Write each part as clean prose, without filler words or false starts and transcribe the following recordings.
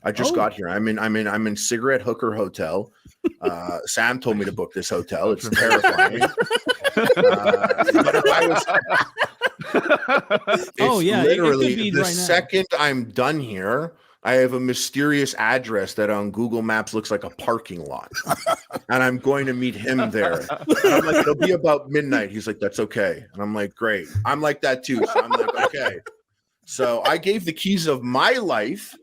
I just got here. I'm in Cigarette Hooker Hotel. Sam told me to book this hotel. It's terrifying. But if I was, literally the second I'm done here, I have a mysterious address that on Google Maps looks like a parking lot, and I'm going to meet him there. And I'm like, it'll be about midnight. He's like, that's okay. And I'm like, great. I'm like that too. So I'm like, okay. So I gave the keys of my life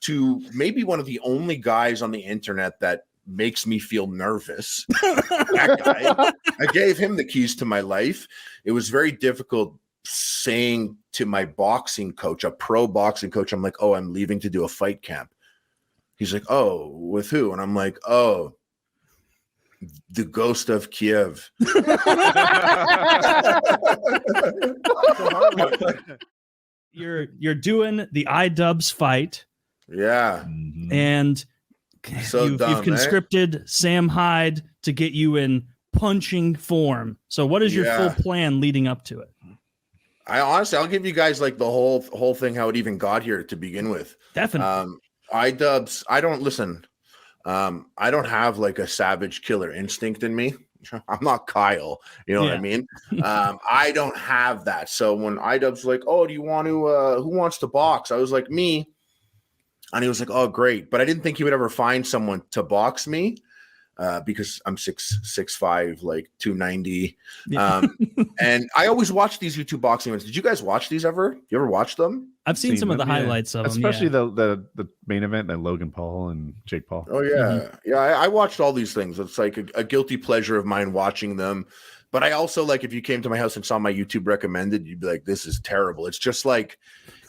to maybe one of the only guys on the internet that makes me feel nervous. That guy. I gave him the keys to my life. It was very difficult saying to my boxing coach, a pro boxing coach, I'm like, oh, I'm leaving to do a fight camp. He's like, oh, with who? And I'm like, oh, the ghost of Kiev. You're doing the iDubbbz fight. Yeah. And you've conscripted Sam Hyde to get you in punching form. So what is your full plan leading up to it? I'll give you guys like the whole thing, how it even got here to begin with. Definitely. iDubbbz, I don't have like a savage killer instinct in me. I'm not Kyle, you know what I mean? I don't have that. So when iDubbbz like, oh, do you want to who wants to box? I was like, me. And he was like, oh, great. But I didn't think he would ever find someone to box me. Because I'm 6'5", like 290. And I always watch these YouTube boxing events. Did you guys watch these ever? You ever watch them? I've seen some of the highlights of them. Especially the main event, that Logan Paul and Jake Paul. Oh, yeah. Yeah, I watched all these things. It's like a guilty pleasure of mine watching them. But I also, like, if you came to my house and saw my YouTube recommended, you'd be like, this is terrible. It's just like,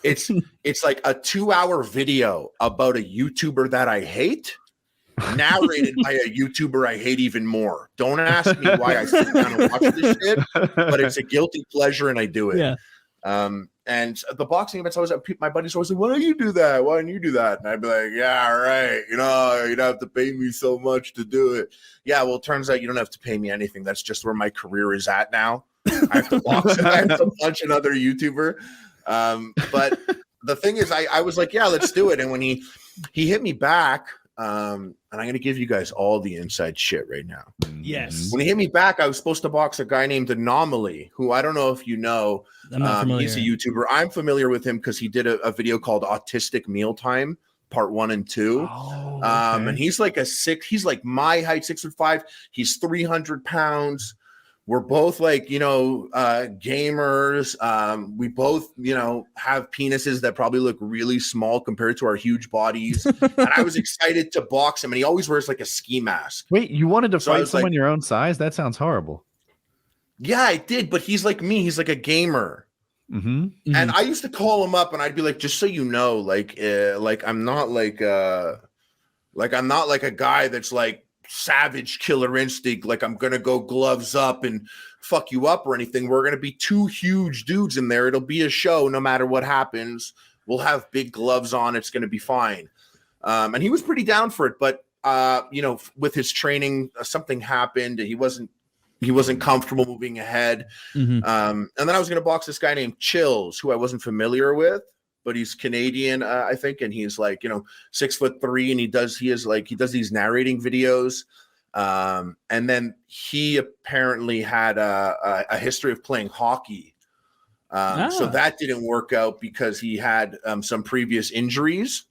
it's like a 2-hour video about a YouTuber that I hate, narrated by a YouTuber I hate even more. Don't ask me why I sit down and watch this shit, but it's a guilty pleasure and I do it. Yeah. And the boxing events, my buddies always like, why don't you do that? Why don't you do that? And I'd be like, yeah, right. You know, you'd have to pay me so much to do it. Yeah, well, it turns out you don't have to pay me anything. That's just where my career is at now. I have to box. I have to punch another YouTuber. But the thing is, I was like, yeah, let's do it. And when he hit me back, and I'm going to give you guys all the inside shit right now. Yes. When he hit me back, I was supposed to box a guy named Anomaly, who I don't know if you know. I'm not familiar. He's a YouTuber. I'm familiar with him because he did a video called Autistic Mealtime, Part 1 and 2. Oh, okay. And he's like he's like my height, 6'5". He's 300 pounds. We're both like, gamers. We both, have penises that probably look really small compared to our huge bodies. And I was excited to box him. And he always wears like a ski mask. Wait, you wanted to fight someone your own size? That sounds horrible. Yeah, I did. But he's like me. He's like a gamer. And I used to call him up and I'd be like, just so you know, like I'm not like I'm not like a guy that's like savage killer instinct, like I'm gonna go gloves up and fuck you up or anything. We're gonna be two huge dudes in there. It'll be a show no matter what happens. We'll have big gloves on. It's gonna be fine. And he was pretty down for it, but with his training, something happened. He wasn't comfortable moving ahead. And then I was gonna box this guy named Chills, who I wasn't familiar with, but he's Canadian, I think, and he's like, 6'3", and he does these narrating videos. And then he apparently had a history of playing hockey. So that didn't work out because he had some previous injuries.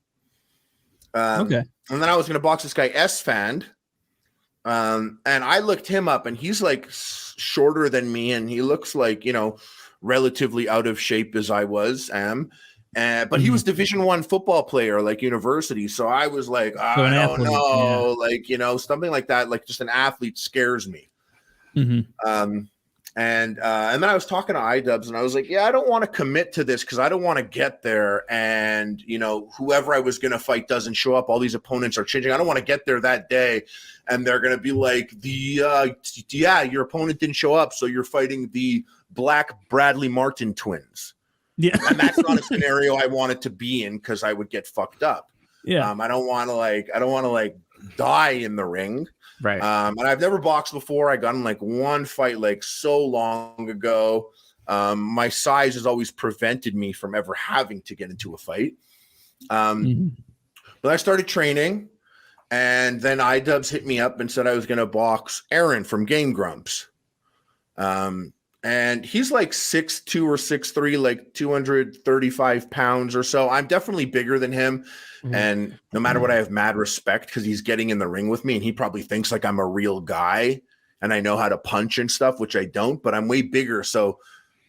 Okay. And then I was going to box this guy Esfand. And I looked him up, and he's like shorter than me, and he looks like, relatively out of shape as I am. But he was Division I football player, like university. So I was like, I don't know, like, something like that, like just an athlete scares me. And then I was talking to iDubbbz, and I was like, yeah, I don't want to commit to this because I don't want to get there. And, whoever I was going to fight doesn't show up. All these opponents are changing. I don't want to get there that day. And they're going to be like, your opponent didn't show up. So you're fighting the Black Bradley Martin twins. Yeah. And that's not a scenario I wanted to be in because I would get fucked up. Yeah. I don't want to die in the ring. Right. And I've never boxed before. I got in like one fight like so long ago. My size has always prevented me from ever having to get into a fight. But I started training, and then iDubbbz hit me up and said I was going to box Aaron from Game Grumps. And he's like 6'2" or 6'3", like 235 pounds or so. I'm definitely bigger than him. And no matter what, I have mad respect because he's getting in the ring with me, and he probably thinks like I'm a real guy and I know how to punch and stuff, which I don't, but I'm way bigger. So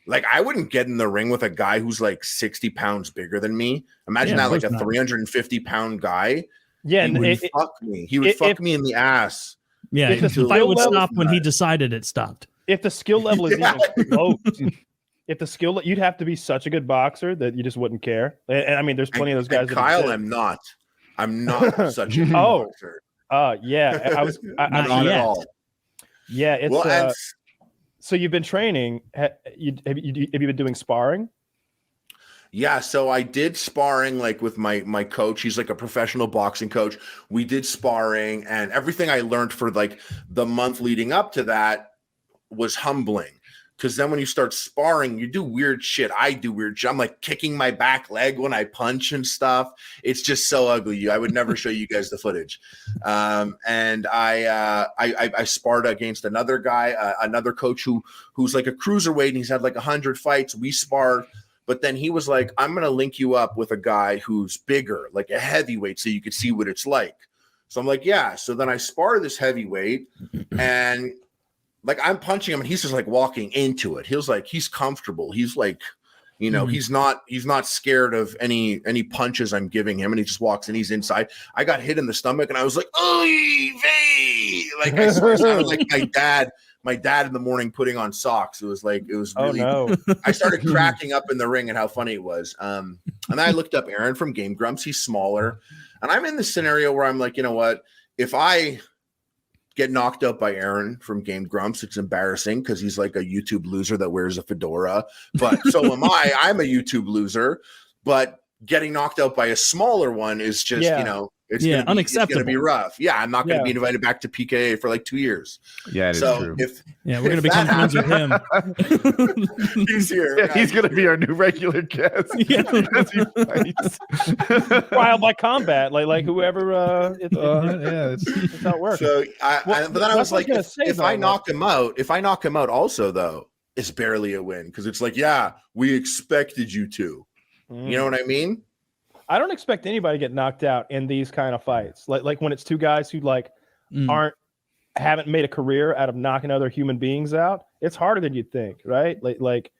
like I wouldn't get in the ring with a guy who's like 60 pounds bigger than me. Imagine that, like a 350-pound guy. Yeah, he would fuck me. He would fuck me in the ass. Yeah, the fight would stop when he decided it stopped. If the skill level is even close, if the skill, you'd have to be such a good boxer that you just wouldn't care. And I mean, there's plenty of those guys. Kyle, I'm not such a good boxer. Yeah, I was not at all. Yeah, it's well, so you've been training. Have you been doing sparring? Yeah, so I did sparring like with my coach. He's like a professional boxing coach. We did sparring, and everything I learned for like the month leading up to that was humbling. Because then when you start sparring, you do weird shit. I do weird shit. I'm like kicking my back leg when I punch and stuff. It's just so ugly. I would never show you guys the footage. And I sparred against another guy, another coach who's like a cruiserweight, and he's had like 100 fights. We sparred, but then he was like, I'm going to link you up with a guy who's bigger, like a heavyweight, so you could see what it's like. So I'm like, yeah. So then I spar this heavyweight, and like I'm punching him and he's just like walking into it. He's comfortable. He's like, you know, he's not scared of any punches I'm giving him, and he just walks in, he's inside. I got hit in the stomach and I was like, oy vey! Like I sounded like my dad in the morning putting on socks. It was really, I started cracking up in the ring and how funny it was. And then I looked up Aaron from Game Grumps. He's smaller. And I'm in this scenario where I'm like, you know what? If I get knocked out by Aaron from Game Grumps, it's embarrassing because he's like a YouTube loser that wears a fedora. But so am I. I'm a YouTube loser. But getting knocked out by a smaller one is just, you know, it's unacceptable. It's going to be rough. Yeah, I'm not going to be invited back to PKA for like 2 years. Yeah, it is true. We're going to become friends with him. He's here. Yeah, he's going to be our new regular guest. As he fights. Trial by combat, like whoever. It's how it works. So, but then I was like, if I knock him out, also though, it's barely a win because it's like, yeah, we expected you to. You know what I mean? I don't expect anybody to get knocked out in these kind of fights. Like when it's two guys who like haven't made a career out of knocking other human beings out. It's harder than you'd think, right? Like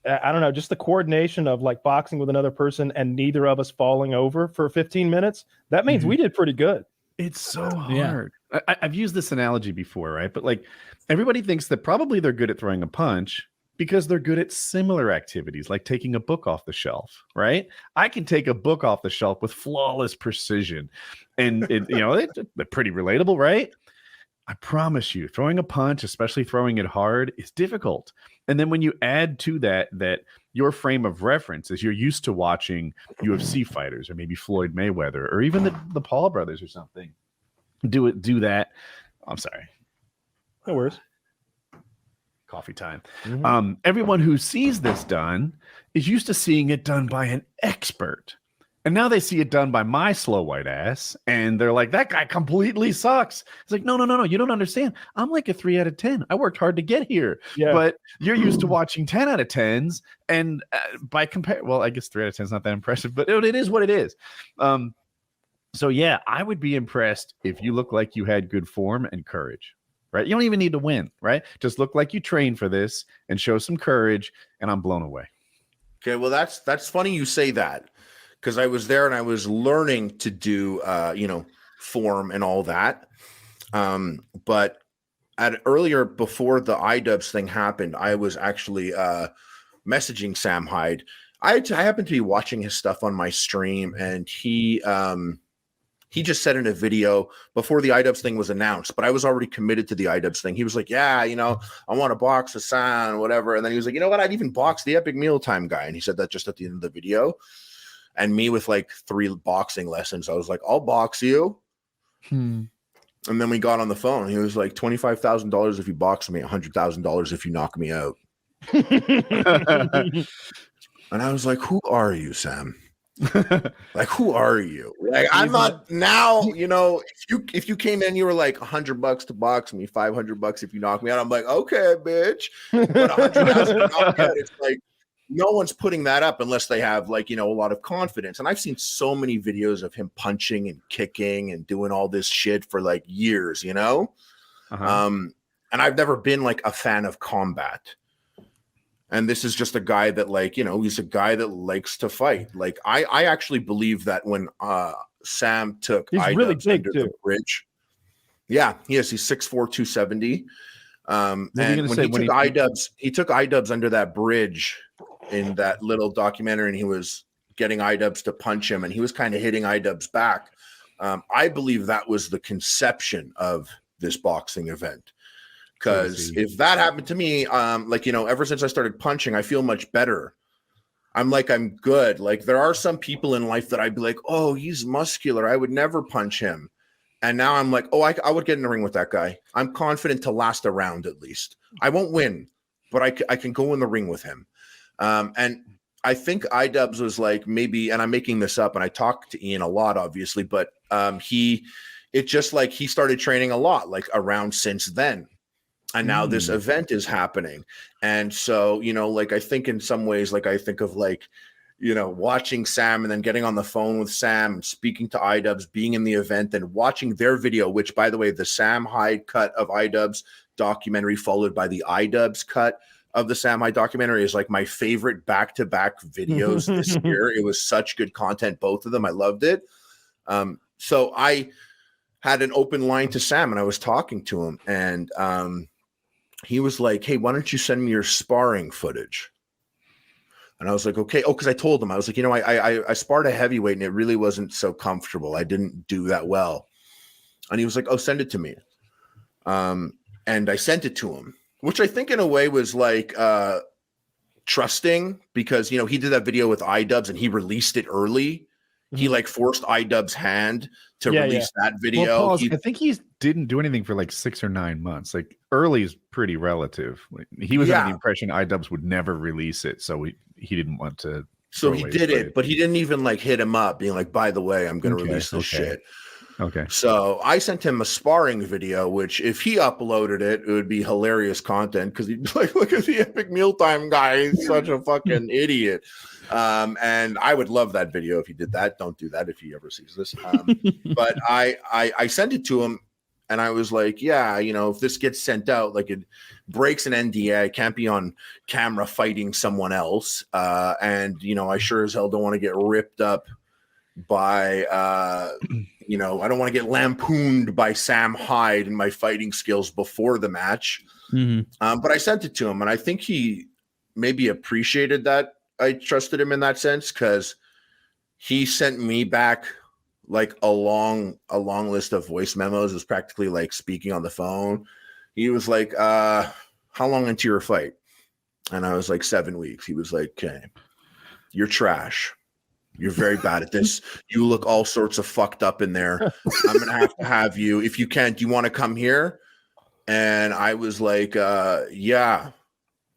I don't know, just the coordination of like boxing with another person and neither of us falling over for 15 minutes. That means we did pretty good. It's so hard. I've used this analogy before, right? But like everybody thinks that probably they're good at throwing a punch because they're good at similar activities, like taking a book off the shelf, right? I can take a book off the shelf with flawless precision. And, they're pretty relatable, right? I promise you, throwing a punch, especially throwing it hard, is difficult. And then when you add to that your frame of reference is you're used to watching UFC fighters or maybe Floyd Mayweather or even the Paul brothers or something do that. I'm sorry. No worries. Coffee time. Everyone who sees this done is used to seeing it done by an expert. And now they see it done by my slow white ass. And they're like, that guy completely sucks. It's like, no. You don't understand. I'm like a 3 out of 10. I worked hard to get here. Yeah. But you're used to watching 10 out of 10s. And by compare, well, I guess 3 out of 10 is not that impressive, but it is what it is. So yeah, I would be impressed if you look like you had good form and courage. Right? You don't even need to win, right? Just look like you trained for this and show some courage, and I'm blown away. Okay, well, that's funny you say that because I was there and I was learning to do, form and all that. But earlier before the iDubbbz thing happened, I was actually messaging Sam Hyde. I happened to be watching his stuff on my stream, and he just said in a video before the iDubbbz thing was announced, but I was already committed to the iDubbbz thing. He was like, yeah, I want to box Hassan, whatever. And then he was like, you know what? I'd even box the Epic Mealtime guy. And he said that just at the end of the video. And me with like 3 boxing lessons, I was like, I'll box you. And then we got on the phone. He was like, $25,000 if you box me, $100,000 if you knock me out. And I was like, who are you, Sam? Like, who are you? Like, I'm not now. You know, if you came in, you were like $100 to box me, $500 if you knock me out. I'm like, okay, bitch. But $100,000 to knock me out, it's like no one's putting that up unless they have like, you know, a lot of confidence. And I've seen so many videos of him punching and kicking and doing all this shit for like years, you know. And I've never been like a fan of combat. And this is just a guy that, like, you know, he's a guy that likes to fight. Like, I actually believe that when Sam took iDubbbz under the bridge. Yeah, he is. He's 6'4", 270. And when he took iDubbbz under that bridge in that little documentary, and he was getting iDubbbz to punch him, and he was kind of hitting iDubbbz back. I believe that was the conception of this boxing event. Because if that happened to me, like, you know, ever since I started punching, I feel much better. I'm good. Like, there are some people in life that I'd be like, oh, he's muscular, I would never punch him. And now I'm like, oh, I would get in the ring with that guy. I'm confident to last a round at least. I won't win, but I can go in the ring with him. And I think iDubbbz was like, maybe, and I'm making this up, and I talked to Ian a lot, obviously, but he started training a lot, like, around since then. And now this event is happening. And so, you know, like, I think in some ways, like, I think of, like, you know, watching Sam and then getting on the phone with Sam and speaking to iDubbbz, being in the event and watching their video, which, by the way, the Sam Hyde cut of iDubbbz documentary followed by the iDubbbz cut of the Sam Hyde documentary is like my favorite back-to-back videos this year. It was such good content, both of them. I loved it. So I had an open line to Sam, and I was talking to him, and he was like, hey, why don't you send me your sparring footage? And I was like, okay. Oh, because I told him, I was like, you know, I sparred a heavyweight and it really wasn't so comfortable. I didn't do that well. And he was like, oh, send it to me. And I sent it to him, which I think in a way was like trusting, because, you know, he did that video with iDubbbz and he released it early. He like forced iDubbbz's hand to release that video. Well, I think he didn't do anything for like 6 or 9 months. Like, early is pretty relative. He was under the impression iDubbbz would never release it, so he didn't want to. So he did it, but he didn't even like hit him up, being like, "By the way, I'm going to release this shit." Okay. So I sent him a sparring video, which if he uploaded it, it would be hilarious content, because he'd be like, look at the epic mealtime guy. He's such a fucking idiot. And I would love that video if he did that. Don't do that if he ever sees this. But I sent it to him, and I was like, yeah, you know, if this gets sent out, like, it breaks an NDA, I can't be on camera fighting someone else. And, you know, I sure as hell don't want to get ripped up by, you know, I don't want to get lampooned by Sam Hyde and my fighting skills before the match. But I sent it to him, and I think he maybe appreciated that I trusted him in that sense, because he sent me back like a long list of voice memos. It was practically like speaking on the phone. He was like, how long into your fight? And I was like, 7 weeks. He was like, okay, you're trash. You're very bad at this. You look all sorts of fucked up in there. I'm going to have you, if you can, do you want to come here? And I was like, yeah.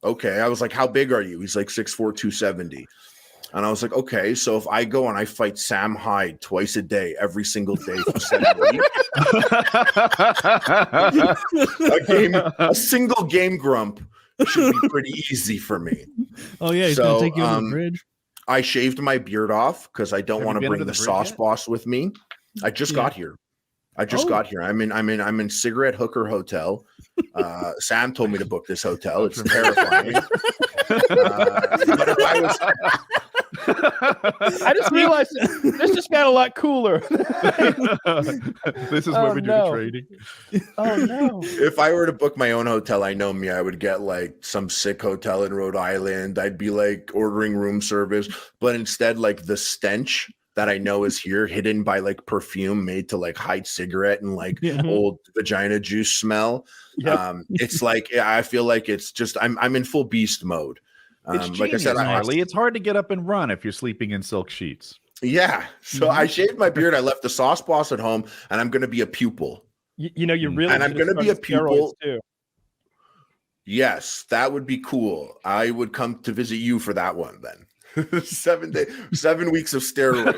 Okay. I was like, how big are you? He's like 6'4", 270. And I was like, okay, so if I go and I fight Sam Hyde twice a day, every single day for 7 weeks, a single game grump should be pretty easy for me. Oh yeah, he's gonna take you on the bridge. I shaved my beard off because I don't want to bring the sauce boss with me. I just got here. Got here. I'm in Cigarette Hooker Hotel. Sam told me to book this hotel. It's terrifying. But if I was, I just realized this just got a lot cooler. This is where we do the trading. Oh no! If I were to book my own hotel, I know me, I would get like some sick hotel in Rhode Island. I'd be like ordering room service, but instead, like, the stench that I know is here, hidden by like perfume made to like hide cigarette and like old vagina juice smell. It's like, I feel like it's just I'm in full beast mode. It's like I said, Harley, it's hard to get up and run if you're sleeping in silk sheets. Yeah. So I shaved my beard. I left the sauce boss at home, and I'm going to be a pupil. You know, you really, and I'm going to be a pupil too. Yes, that would be cool. I would come to visit you for that one then. 7 weeks of steroids.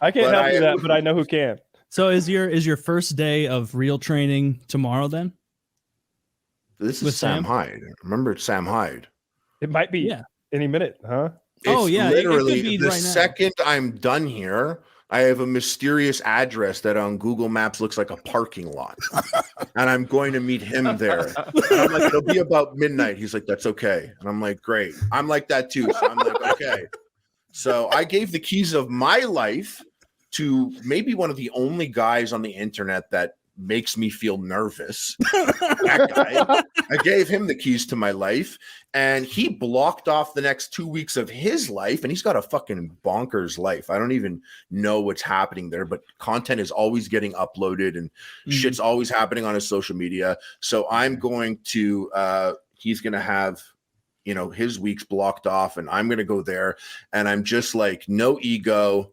I can't help you that, but I know who can. So is your first day of real training tomorrow then? This is Sam Hyde. Remember, it's Sam Hyde. It might be any minute, huh? Literally the second I'm done here, I have a mysterious address that on Google Maps looks like a parking lot. And I'm going to meet him there. And I'm like, it'll be about midnight. He's like, that's okay. And I'm like, great. I'm like that too. So I'm like, okay. So I gave the keys of my life to maybe one of the only guys on the internet that makes me feel nervous. That guy. I gave him the keys to my life, and he blocked off the next 2 weeks of his life, and he's got a fucking bonkers life. I don't even know what's happening there, but content is always getting uploaded and shit's always happening on his social media. So I'm going to he's gonna have his weeks blocked off, and I'm gonna go there, and I'm just like, no ego.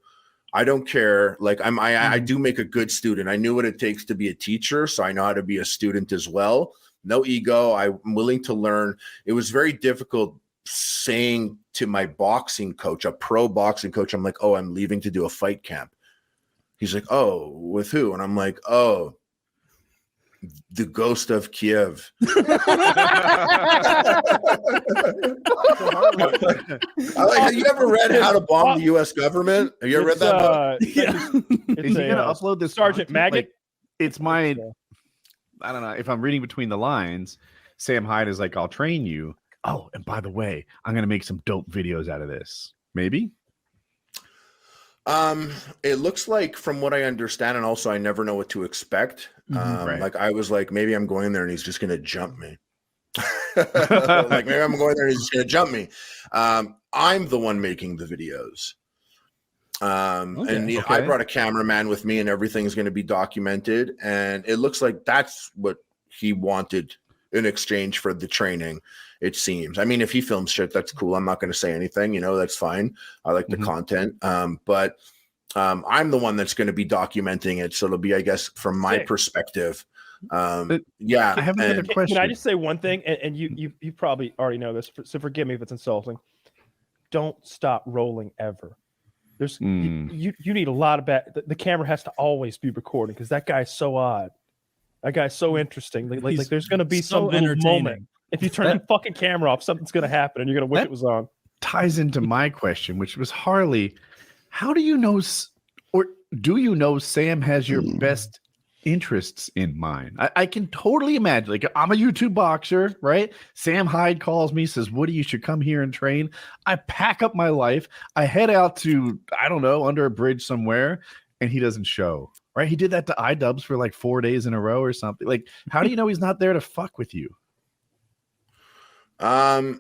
I don't care. Like I do make a good student. I knew what it takes to be a teacher, so I know how to be a student as well. No ego. I'm willing to learn. It was very difficult saying to my boxing coach, a pro boxing coach, I'm like, oh, I'm leaving to do a fight camp. He's like, oh, with who? And I'm like, oh, the ghost of Kiev. Have you ever read How to Bomb the U.S. Government? Have you ever read that book? Is he going to upload this? Sergeant Maggot? Like, it's my, I don't know, if I'm reading between the lines, Sam Hyde is like, I'll train you. Oh, and by the way, I'm going to make some dope videos out of this. Maybe? It looks like, from what I understand, and also I never know what to expect. Like I was like, maybe I'm going there and he's just gonna jump me. Like maybe I'm going there and he's just gonna jump me. I'm the one making the videos. I brought a cameraman with me, and everything's gonna be documented. And it looks like that's what he wanted in exchange for the training. It seems. I mean, if he films shit, that's cool. I'm not going to say anything. That's fine. I like the content. But I'm the one that's going to be documenting it. So it'll be, I guess, from my perspective. I have another question. Can I just say one thing? And you probably already know this, so forgive me if it's insulting. Don't stop rolling ever. There's you need a lot of the camera has to always be recording, because that guy's so odd. That guy's so interesting. Like there's going to be some little moment. If you turn that fucking camera off, something's going to happen, and you're going to wish it was on. Ties into my question, which was, Harley, how do you know, or do you know Sam has your best interests in mind? I can totally imagine. Like, I'm a YouTube boxer, right? Sam Hyde calls me, says, Woody, you should come here and train. I pack up my life. I head out to, I don't know, under a bridge somewhere, and he doesn't show. Right? He did that to iDubbbz for like 4 days in a row or something. Like, how do you know he's not there to fuck with you? I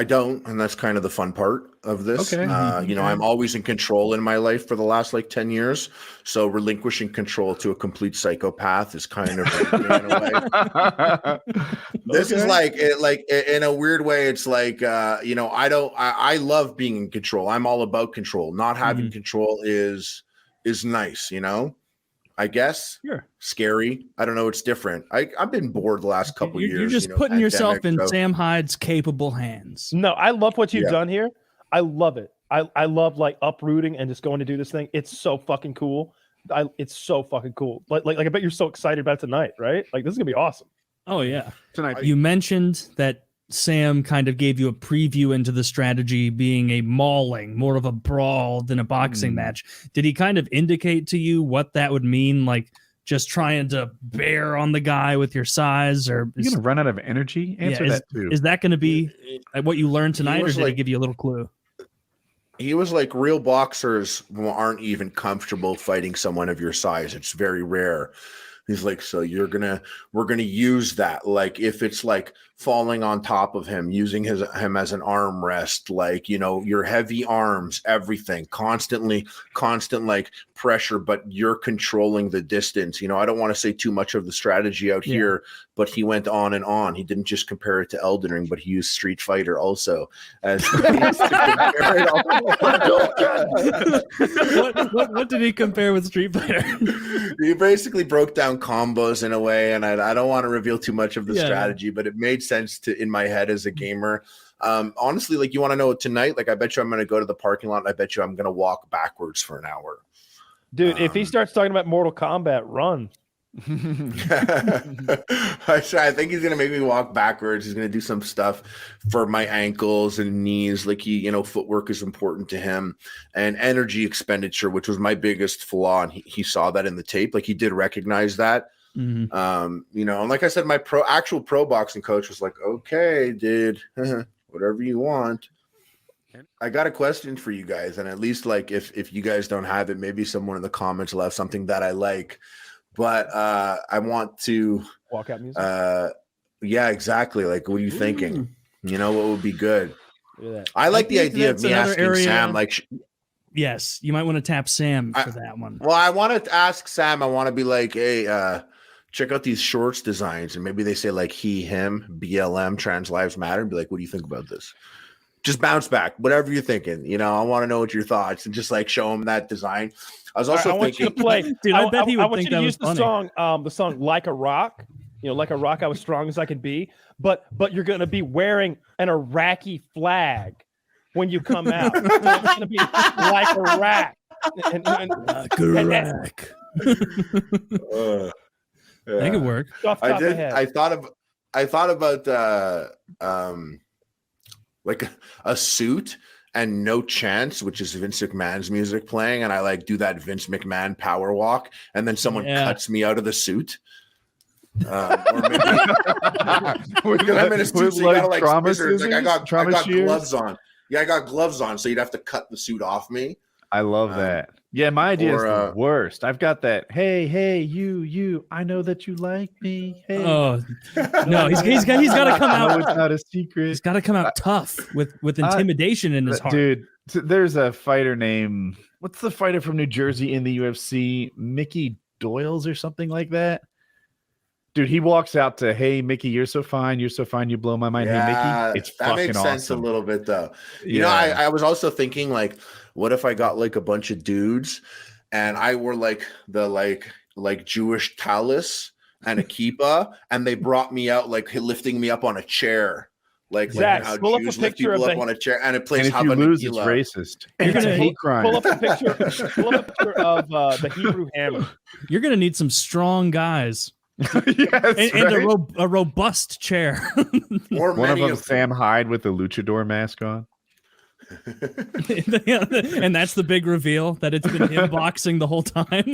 don't, and that's kind of the fun part of this. Okay. I'm always in control in my life for the last 10 years. So relinquishing control to a complete psychopath is kind of in a way. This is like in a weird way. It's like, I love being in control. I'm all about control. Not having control is nice, I guess. Sure. Scary. I don't know. It's different. I've been bored the last couple years. You're just putting yourself in Sam Hyde's capable hands. No, I love what you've done here. I love it. I love uprooting and just going to do this thing. It's so fucking cool. It's so fucking cool. Like I bet you're so excited about it tonight, right? Like, this is gonna be awesome. Oh yeah. Tonight. You mentioned that Sam kind of gave you a preview into the strategy being a mauling, more of a brawl than a boxing match. Did he kind of indicate to you what that would mean? Like, just trying to bear on the guy with your size, or you're going to run out of energy? Answer that too. Is that going to be what you learned tonight, or did he give you a little clue? He was like, real boxers aren't even comfortable fighting someone of your size. It's very rare. He's like, so we're gonna use that. Like, if it's like falling on top of him, using him as an armrest, like, your heavy arms, everything, constant like pressure, but you're controlling the distance. I don't want to say too much of the strategy out here, but he went on and on. He didn't just compare it to Elden Ring, but he used Street Fighter also as what did he compare with Street Fighter? He basically broke down down combos in a way, and I don't want to reveal too much of the strategy, but it made sense in my head as a gamer. Honestly, like, you want to know tonight? Like, I bet you I'm going to go to the parking lot, and I bet you I'm going to walk backwards for an hour. Dude, if he starts talking about Mortal Kombat, run. I think he's gonna make me walk backwards. He's gonna do some stuff for my ankles and knees. Like, footwork is important to him, and energy expenditure, which was my biggest flaw, and he saw that in the tape. Like, he did recognize that. And like I said, my actual pro boxing coach was like, "Okay, dude, whatever you want." I got a question for you guys, and at least, like, if you guys don't have it, maybe someone in the comments will have something that I like. But I want to walk out music. Yeah, exactly. Like, what are you thinking? What would be good? I like the idea of me asking Sam. Like, yes, you might want to tap Sam for that one. Well, I want to ask Sam. I want to be like, hey, check out these shorts designs, and maybe they say like he, him, BLM, trans lives matter, and be like, what do you think about this? Just bounce back, whatever you're thinking. I want to know what your thoughts, and just like show him that design. I was also thinking, want you to play. Dude, I bet he would think that use was the song "Like a Rock." Like a rock, I was strong as I could be. But you're going to be wearing an Iraqi flag when you come out. So it's going to be like Iraq. Like Iraq. That could work. I thought about like a suit and No Chance, which is Vince McMahon's music playing, and I like do that Vince McMahon power walk, and then someone cuts me out of the suit. Or maybe because I'm in a suit, so you gotta like scissors. Like, I got gloves on. Yeah, I got gloves on, so you'd have to cut the suit off me. I love that. Yeah, my idea is the worst. I've got that. Hey, you. I know that you like me. Hey. Oh no, he's got to come out. It's not a secret. He's got to come out tough with intimidation in his heart. Dude, there's a fighter named, what's the fighter from New Jersey in the UFC? Mickey Doyles or something like that. Dude, he walks out to, hey, Mickey, you're so fine, you blow my mind. Yeah, hey, Mickey, it's that fucking makes sense awesome. a little bit, though. You know, I was also thinking, like, what if I got like a bunch of dudes and I wore like the like Jewish tallis and a kippah, and they brought me out like lifting me up on a chair. Like how Jews lift people up on a chair, and it plays and if you lose, it's racist. You're gonna hate crime. Pull up a picture of the Hebrew hammer. You're gonna need some strong guys. Yes, and a robust chair. Or one of them, Sam Hyde with the luchador mask on. And that's the big reveal, that it's been him boxing the whole time.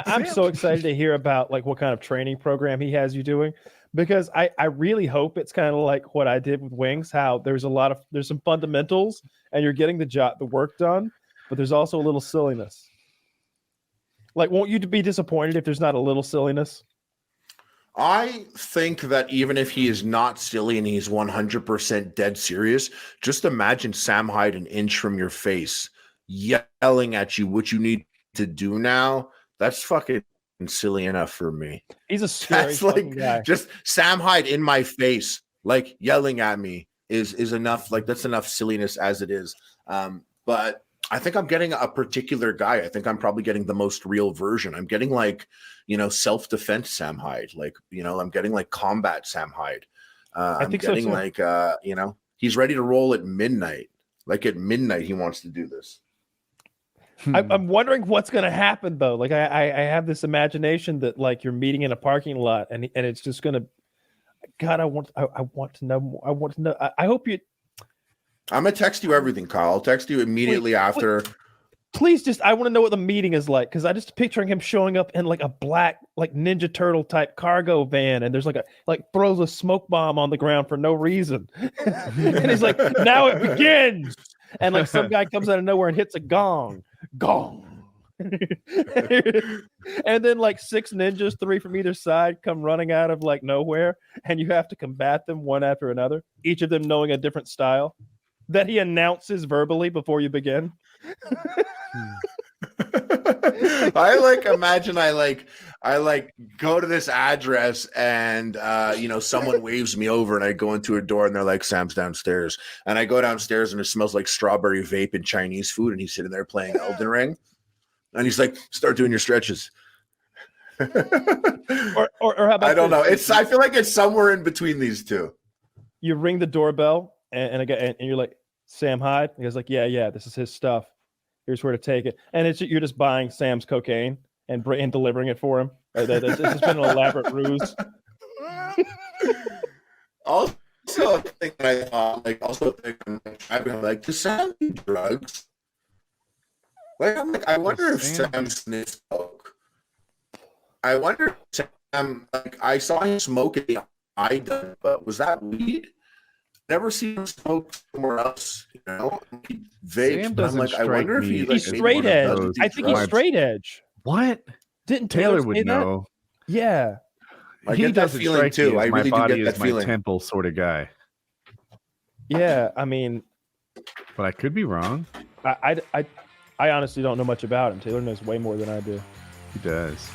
I'm so excited to hear about like what kind of training program he has you doing, because I really hope it's kind of like what I did with Wings, how there's some fundamentals and you're getting the work done, but there's also a little silliness. Like, won't you be disappointed if there's not a little silliness? I think that even if he is not silly and he's 100% dead serious, just imagine Sam Hyde an inch from your face yelling at you what you need to do now. That's fucking silly enough for me. He's a scary guy. Just Sam Hyde in my face, like yelling at me is enough. Like, that's enough silliness as it is. But I think I'm getting a particular guy. I think I'm probably getting the most real version. I'm getting like, self-defense Sam Hyde. Like, I'm getting like combat Sam Hyde. I'm getting like, he's ready to roll at midnight. Like at midnight, he wants to do this. I'm wondering what's going to happen though. Like I have this imagination that like you're meeting in a parking lot and it's just going to, God, I want to know more. I want to know. I hope you. I'm gonna text you everything, Kyle. I'll text you immediately after. Please, I want to know what the meeting is like, because I just picturing him showing up in like a black, like Ninja Turtle type cargo van, and there's throws a smoke bomb on the ground for no reason, and he's like, "Now it begins," and like some guy comes out of nowhere and hits a gong, and then like 6 ninjas, 3 from either side, come running out of like nowhere, and you have to combat them one after another, each of them knowing a different style that he announces verbally before you begin. I imagine I go to this address and someone waves me over and I go into a door and they're like, Sam's downstairs, and I go downstairs and it smells like strawberry vape and Chinese food and he's sitting there playing Elden Ring. And he's like, start doing your stretches. or how about I don't this? know. I feel like it's somewhere in between these two. You ring the doorbell and you're like, Sam Hyde? And he's like, yeah, this is his stuff. Here's where to take it. And you're just buying Sam's cocaine and delivering it for him. This has been an elaborate ruse. Also, I think that I'm like, does Sam do drugs? Like, I'm like, I wonder if Sam sniffs coke. I wonder if Sam, like, I saw him smoke at the iDubbbz, but was that weed? Never seen him smoke somewhere else, you know? Vapes, but I'm like, I wonder if he's straight edge. I think he's straight edge. What? Didn't Taylor say would that? know? Yeah. I get that feeling too. I really do get that my feeling. temple sort of guy. Yeah, I mean, but I could be wrong. I honestly don't know much about him. Taylor knows way more than I do. He does.